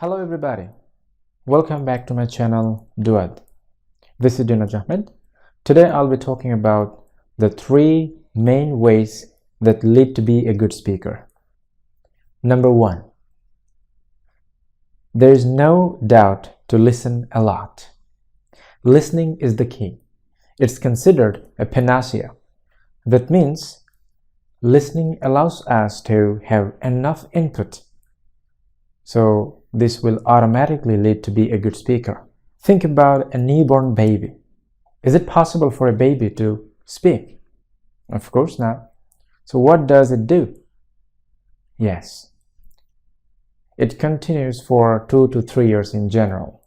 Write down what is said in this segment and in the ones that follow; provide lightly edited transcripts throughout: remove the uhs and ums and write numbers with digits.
Hello everybody, welcome back to my channel DUAD. This is Dinaj Ahamed. Today I'll be talking about the 3 main ways that lead to be a good speaker. Number 1, there is no doubt to listen a lot. Listening is the key. It's considered a panacea. That means listening allows us to have enough input, so this will automatically lead to be a good speaker. Think about a newborn baby. Is it possible for a baby to speak? Of course not. So what does it do? Yes, it continues for 2 to 3 years in general.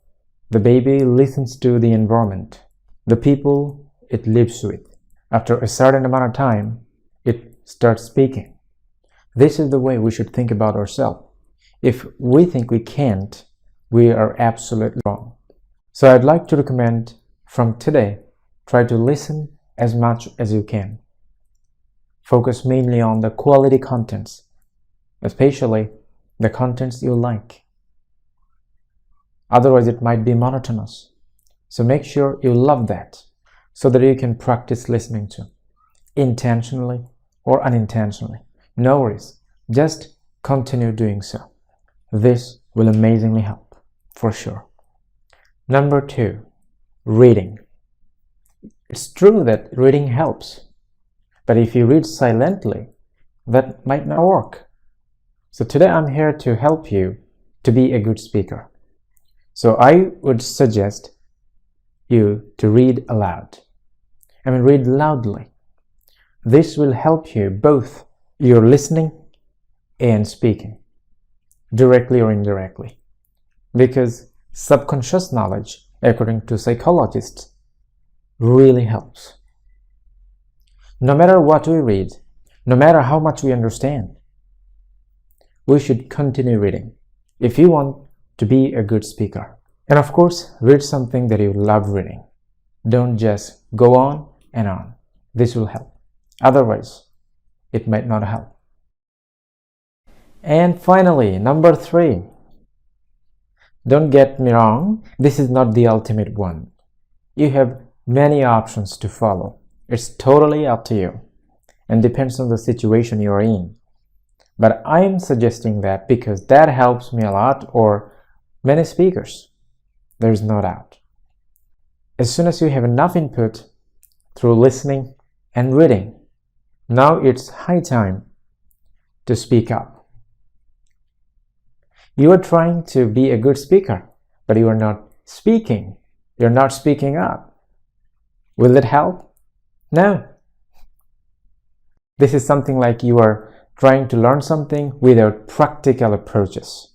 The baby listens to the environment, the people it lives with. After a certain amount of time, it starts speaking. This is the way we should think about ourselves. If we think we can't, we are absolutely wrong. So I'd like to recommend from today, try to listen as much as you can. Focus mainly on the quality contents, especially the contents you like. Otherwise, it might be monotonous. So make sure you love that so that you can practice listening to, intentionally or unintentionally. No worries, just continue doing so. This will amazingly help, for sure. Number 2, reading. It's true that reading helps, but if you read silently, that might not work. So today I'm here to help you to be a good speaker. So I would suggest you to read aloud. Read loudly. This will help you both your listening and speaking, directly or indirectly, because subconscious knowledge, according to psychologists, really helps. No matter what we read, no matter how much we understand, we should continue reading if you want to be a good speaker. And of course, read something that you love reading. Don't just go on and on. This will help. Otherwise, it might not help. And finally, number 3. Don't get me wrong, this is not the ultimate one. You have many options to follow. It's totally up to you and depends on the situation you're in. But I'm suggesting that because that helps me a lot, or many speakers. There's no doubt. As soon as you have enough input through listening and reading, now it's high time to speak up. You are trying to be a good speaker, but you are not speaking. You're not speaking up. Will it help? No. This is something like you are trying to learn something without practical approaches.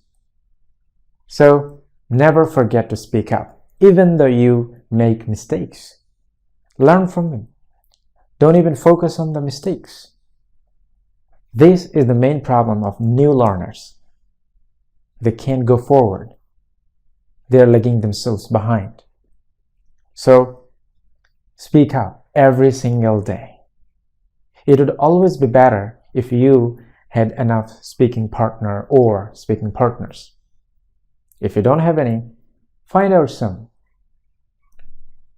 So never forget to speak up, even though you make mistakes. Learn from them. Don't even focus on the mistakes. This is the main problem of new learners. They can't go forward. They are lagging themselves behind. So speak up every single day. It would always be better if you had enough speaking partner or speaking partners. If you don't have any, find out some.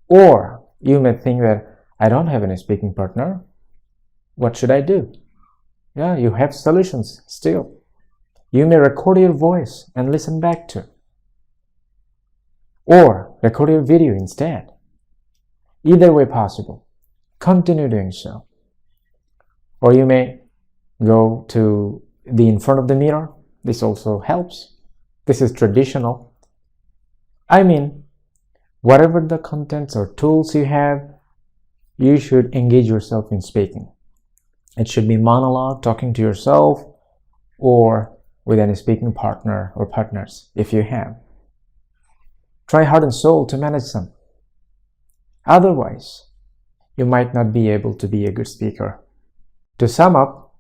Or you may think that I don't have any speaking partner. What should I do? Yeah, you have solutions still. You may record your voice and listen back to, or record your video instead. Either way possible. Continue doing so. Or you may go to the in front of the mirror. This also helps. This is traditional. Whatever the contents or tools you have, you should engage yourself in speaking. It should be monologue, talking to yourself, or with any speaking partner or partners if you have. Try heart and soul to manage them. Otherwise, you might not be able to be a good speaker. To sum up,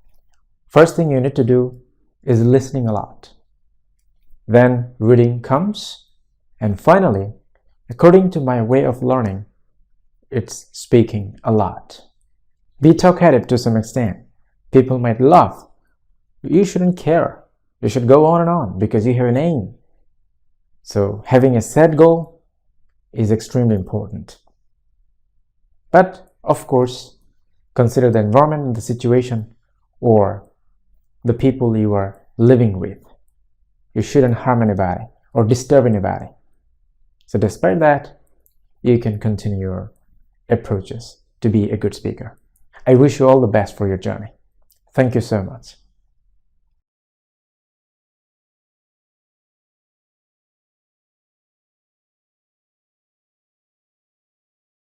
first thing you need to do is listening a lot. Then reading comes, and finally, according to my way of learning, it's speaking a lot. Be talkative to some extent. People might laugh. You shouldn't care. You should go on and on because you have an aim. So having a set goal is extremely important. But of course, consider the environment and the situation or the people you are living with. You shouldn't harm anybody or disturb anybody. So despite that, you can continue your approaches to be a good speaker. I wish you all the best for your journey. Thank you so much.